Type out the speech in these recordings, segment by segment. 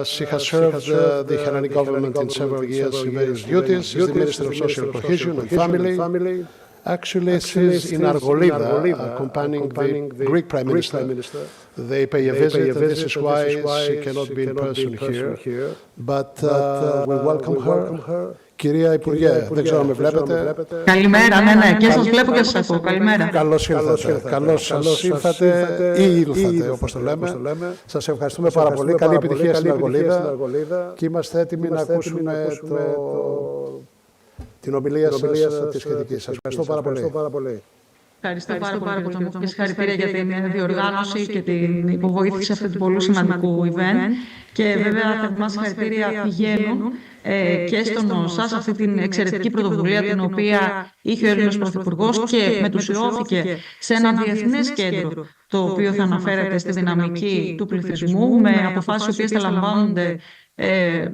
She has served the Hellenic government in several years in various duties. She's the Minister of Social Cohesion and Family. Actually, she's in Argolida, accompanying the Greek Prime Minister. They pay a visit, and this is why she cannot be in person here. But we welcome her. Κυρία Υπουργέ, δεν ξέρω αν με βλέπετε. Καλημέρα, ναι, και σας βλέπω και σας ακούω. Καλημέρα. Καλώς ήρθατε. Καλώς ήρθατε ή ήλθατε, όπως το λέμε. Σας ευχαριστούμε πάρα πολύ. Καλή επιτυχία στην Αργολίδα και είμαστε έτοιμοι να ακούσουμε την ομιλία σας τη σχετική. Σας ευχαριστώ πάρα πολύ. Ευχαριστώ πάρα πολύ και συγχαρητήρια για την διοργάνωση και την υποβοήθηση αυτού του πολύ σημαντικού event. Και βέβαια θερμά συγχαρητήρια πηγαίνουν και στον ΟΣΑ σε αυτή την εξαιρετική πρωτοβουλία την οποία είχε ο Έλληνας Πρωθυπουργός και μετουσιώθηκε σε ένα διεθνές κέντρο το οποίο θα αναφέρεται στη δυναμική του πληθυσμού με αποφάσεις οι οποίες θα λαμβάνονται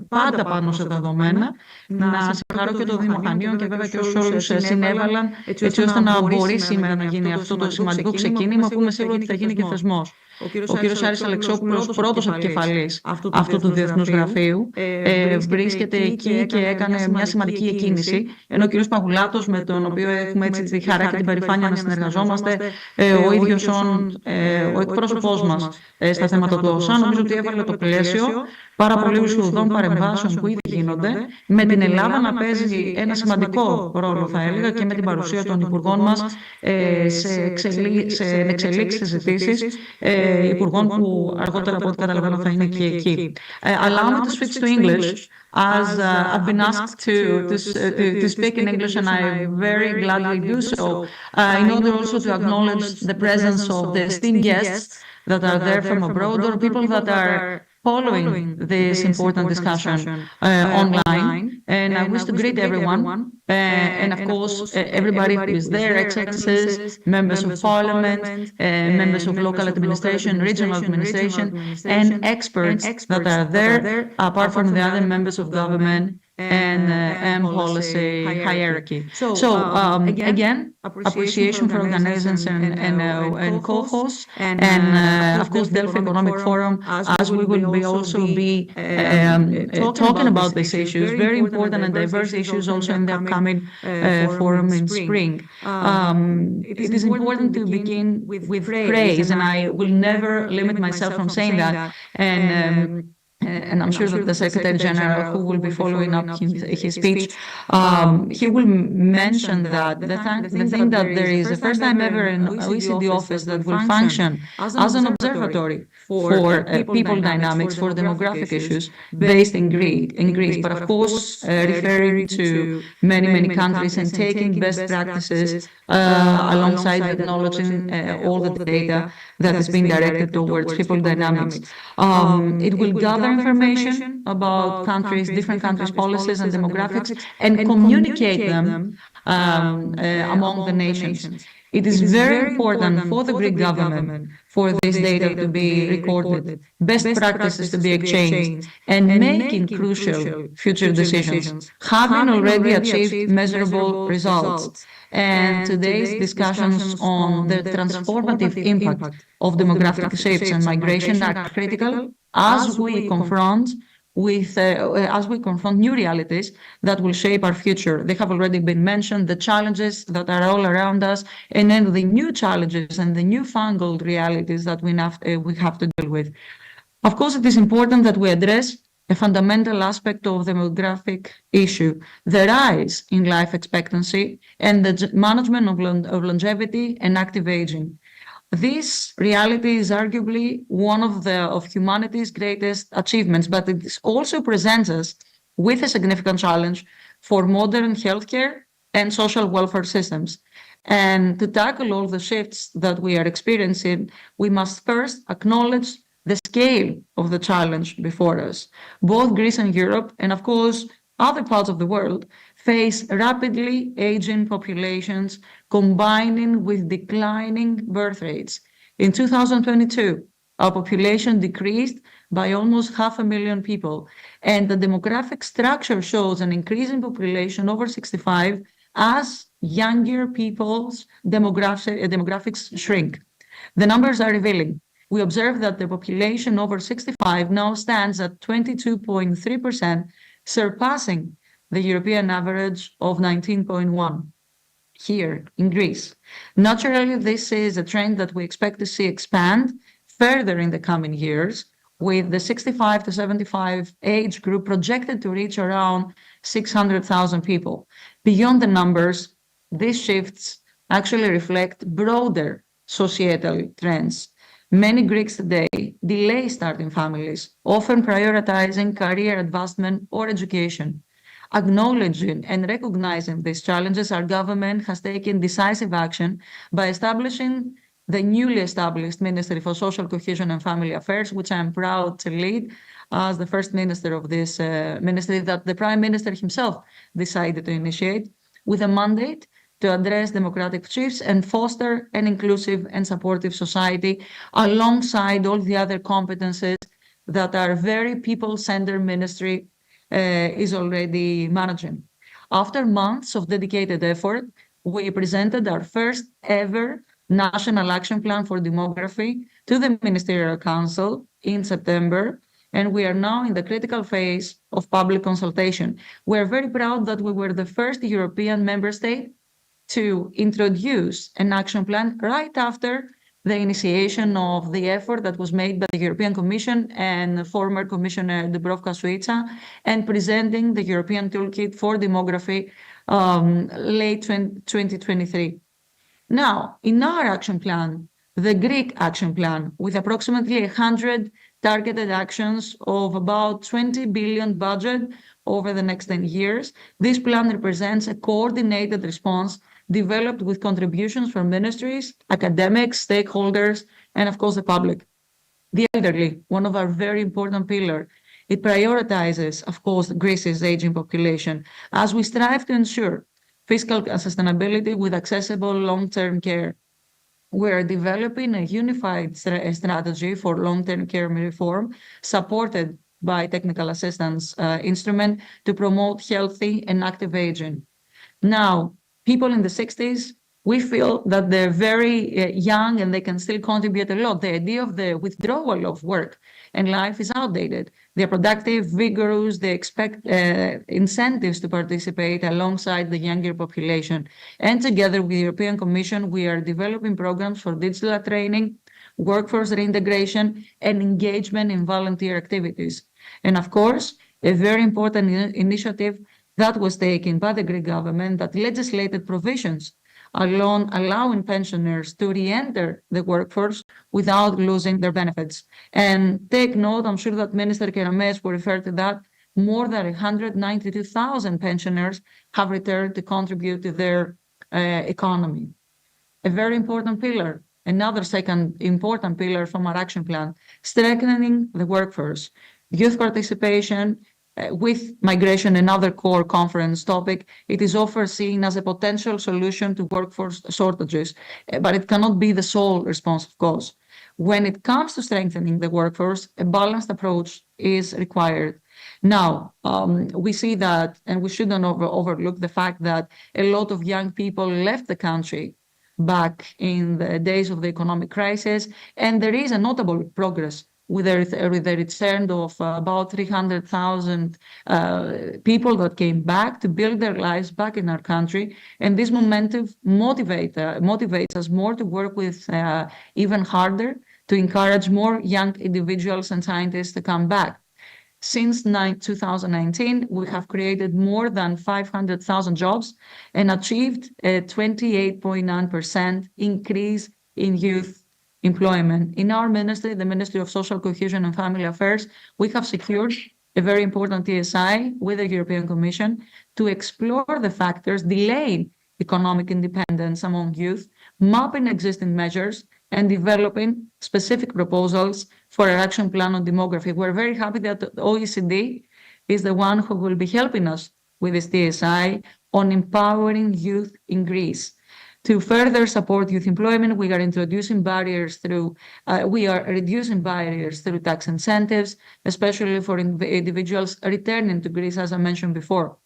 πάντα πάνω σε δεδομένα. Να συγχαρώ και το Δήμο Χανίων και βέβαια και όσους συνέβαλαν έτσι ώστε να μπορεί σήμερα να γίνει αυτό το σημαντικό ξεκίνημα που είμαι σίγουρη ότι θα γίνει και θεσμός. Ο κύριος Άρης Αλεξόπουλος, πρώτος επικεφαλής αυτού του Διεθνούς Γραφείου, βρίσκεται εκεί και έκανε μια σημαντική εκκίνηση. Ενώ ο κύριος Παγουλάτος, με τον οποίο έχουμε έτσι τη χαρά και την περηφάνεια να συνεργαζόμαστε, ο ίδιος ο εκπρόσωπός μας στα θέματα του ΟΣΑ, νομίζω ότι έβαλε το πλαίσιο πάρα πολύ ουσιοδών παρεμβάσεων που ήδη γίνονται, με την Ελλάδα να παίζει ένα σημαντικό ρόλο, θα έλεγα, και με την παρουσία των υπουργών μας σε εξελίξεις συζητήσεις, υπουργών που αργότερα από ό,τι καταλαβαίνω θα είναι και εκεί. Allow me to switch to English, as I've been asked to speak in English, and I very gladly do so, in order also to acknowledge the presence of the esteemed guests that are there from abroad, or people that are following this important discussion online. And I wish to greet everyone, and of course everybody who is there, excellencies, members of parliament, members of local administration, regional administration, and experts that are there, apart from the other members of government and policy hierarchy. So again, appreciation for organizers and co-hosts, and of course Delphi Economic Forum, as we will also be talking about these issues, very important and diverse issues also in the upcoming forum in spring. It is important to begin with praise, and I will never limit myself from saying that. And I'm sure that the Secretary General, who will be following up his speech, he will mention that the thing that there is the first time ever an OECD office that will function as an observatory for people dynamics, for demographic issues based in Greece, but of course referring to many countries and taking best practices alongside acknowledging all the data that is being directed towards people dynamics. It will gather information about different countries' policies and demographics, and communicate them among the nations. It is very important for the Greek government for this data to be recorded, best practices to be exchanged, and making crucial future decisions, having already achieved measurable results. And today's discussions on the transformative impact of demographic shifts and migration are critical as we confront new realities that will shape our future. They have already been mentioned, the challenges that are all around us, and then the new challenges and the newfangled realities that we have to deal with. Of course, it is important that we address a fundamental aspect of the demographic issue, the rise in life expectancy and the management of longevity and active aging. This reality is arguably one of humanity's greatest achievements, but it also presents us with a significant challenge for modern healthcare and social welfare systems. And to tackle all the shifts that we are experiencing, we must first acknowledge the scale of the challenge before us. Both Greece and Europe, and of course other parts of the world, face rapidly aging populations combining with declining birth rates. In 2022, our population decreased by almost 500,000 people, and the demographic structure shows an increase in population over 65 as younger people's demographics shrink. The numbers are revealing. we observe that the population over 65 now stands at 22.3%, surpassing the European average of 19.1% here in Greece. Naturally, this is a trend that we expect to see expand further in the coming years, with the 65 to 75 age group projected to reach around 600,000 people. Beyond the numbers, these shifts actually reflect broader societal trends. Many Greeks today delay starting families, often prioritizing career advancement or education. Acknowledging and recognizing these challenges, our government has taken decisive action by establishing the newly established Ministry for Social Cohesion and Family Affairs, which I'm proud to lead as the first minister of this ministry that the Prime Minister himself decided to initiate, with a mandate to address democratic shifts and foster an inclusive and supportive society alongside all the other competences that our very people-centered ministry is already managing. After months of dedicated effort, we presented our first ever National Action Plan for Demography to the Ministerial Council in September, and we are now in the critical phase of public consultation. We are very proud that we were the first European member state to introduce an action plan right after the initiation of the effort that was made by the European Commission and former Commissioner Dubravka-Šuica, and presenting the European Toolkit for Demography late 2023. Now, in our action plan, the Greek action plan, with approximately 100 targeted actions of about 20 billion budget over the next 10 years, this plan represents a coordinated response developed with contributions from ministries, academics, stakeholders, and of course the public. The elderly, one of our very important pillars, it prioritizes, of course, Greece's aging population as we strive to ensure fiscal sustainability with accessible long-term care. We're developing a unified strategy for long-term care reform, supported by technical assistance instrument to promote healthy and active aging. Now, people in the 60s, we feel that they're very young and they can still contribute a lot. The idea of the withdrawal of work and life is outdated. They're productive, vigorous, they expect incentives to participate alongside the younger population. And together with the European Commission, we are developing programs for digital training, workforce reintegration, and engagement in volunteer activities. And of course, a very important initiative that was taken by the Greek government that legislated provisions allowing pensioners to re-enter the workforce without losing their benefits. And take note, I'm sure that Minister Keramees will refer to that, more than 192,000 pensioners have returned to contribute to their economy. A very important pillar, another second important pillar from our action plan, strengthening the workforce, youth participation, with migration, another core conference topic, it is often seen as a potential solution to workforce shortages, but it cannot be the sole response, of course. When it comes to strengthening the workforce, a balanced approach is required. Now, we see that, and we shouldn't overlook the fact that a lot of young people left the country back in the days of the economic crisis, and there is a notable progress with the return of about 300,000 people that came back to build their lives back in our country. And this momentum motivates us more to work with even harder to encourage more young individuals and scientists to come back. Since 2019, we have created more than 500,000 jobs and achieved a 28.9% increase in youth employment. In our ministry, the Ministry of Social Cohesion and Family Affairs, we have secured a very important TSI with the European Commission to explore the factors delaying economic independence among youth, mapping existing measures, and developing specific proposals for an action plan on demography. We're very happy that the OECD is the one who will be helping us with this TSI on empowering youth in Greece. To further support youth employment, we are reducing barriers through tax incentives, especially for individuals returning to Greece, as I mentioned before.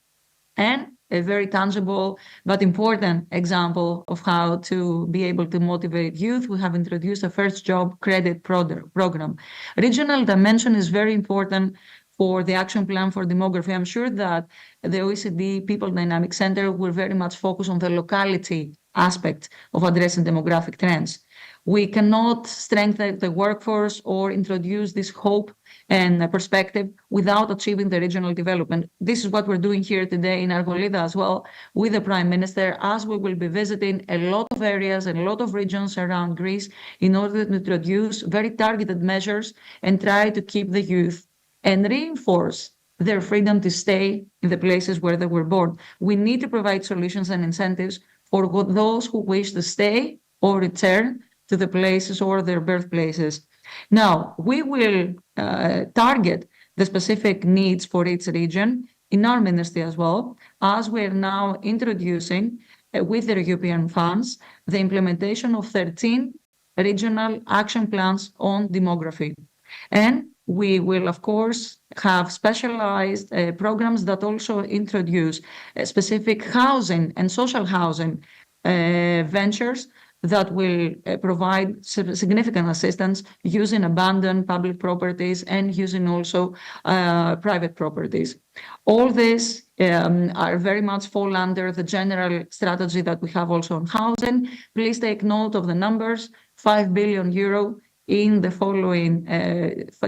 and a very tangible but important example of how to be able to motivate youth. We have introduced a first job credit program. Regional dimension is very important for the action plan for demography. I'm sure that the OECD People Dynamic Center will very much focus on the locality aspect of addressing demographic trends. We cannot strengthen the workforce or introduce this hope and perspective without achieving the regional development. This is what we're doing here today in Argolida as well with the Prime Minister, as we will be visiting a lot of areas and a lot of regions around Greece in order to introduce very targeted measures and try to keep the youth and reinforce their freedom to stay in the places where they were born. We need to provide solutions and incentives for those who wish to stay or return to the places or their birthplaces. Now, we will target the specific needs for each region in our ministry as well, as we're now introducing with the European funds, the implementation of 13 regional action plans on demography. And we will, of course, have specialized programs that also introduce specific housing and social housing ventures that will provide significant assistance using abandoned public properties and using also private properties. All this are very much fall under the general strategy that we have also on housing. Please take note of the numbers, 5 billion euro in the following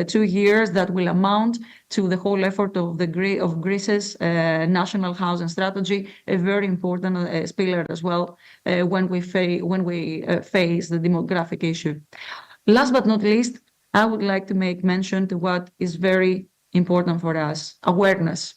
2 years that will amount to the whole effort of Greece's national housing strategy, a very important pillar as well when we face the demographic issue. Last but not least, I would like to make mention to what is very important for us, awareness.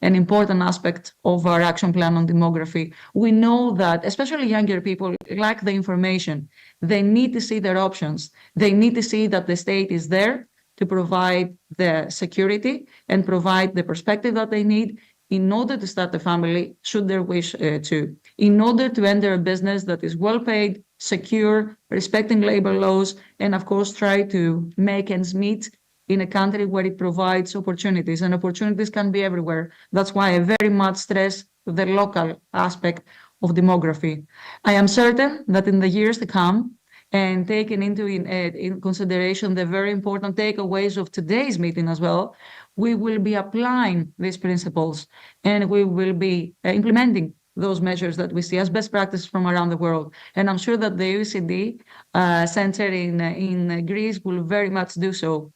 An important aspect of our action plan on demography. We know that especially younger people lack the information. They need to see their options. They need to see that the state is there to provide the security and provide the perspective that they need in order to start a family, should they wish to, in order to enter a business that is well paid, secure, respecting labor laws, and of course try to make ends meet in a country where it provides opportunities, and opportunities can be everywhere. That's why I very much stress the local aspect of demography. I am certain that in the years to come, and taking in consideration the very important takeaways of today's meeting as well, we will be applying these principles and we will be implementing those measures that we see as best practices from around the world. And I'm sure that the OECD Center in Greece will very much do so.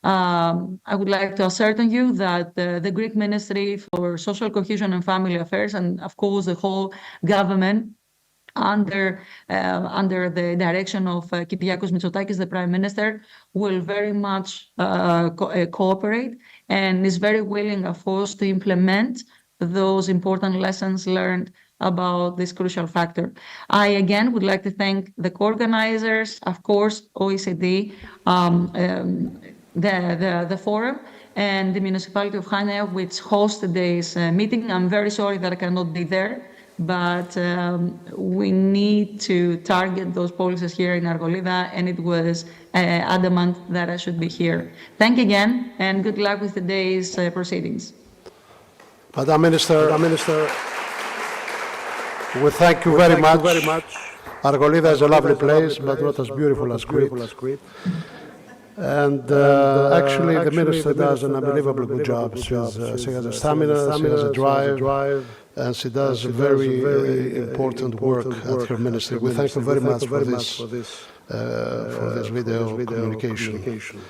I would like to ascertain you that the Greek Ministry for Social Cohesion and Family Affairs, and of course the whole government, under the direction of Kyriakos Mitsotakis, the Prime Minister, will very much cooperate and is very willing, of course, to implement those important lessons learned about this crucial factor. I again would like to thank the co-organizers, of course, OECD, the forum, and the municipality of Hania, which hosts today's meeting. I'm very sorry that I cannot be there, but we need to target those policies here in Argolida, and it was adamant that I should be here. Thank you again, and good luck with today's proceedings. Madam Minister, we thank you very much. Argolida is a lovely place, but not as beautiful as Crete. And actually, the Minister does an unbelievably good job. She has a stamina, she has a drive, and she does very important work at her ministry. We thank you very much for this video communication.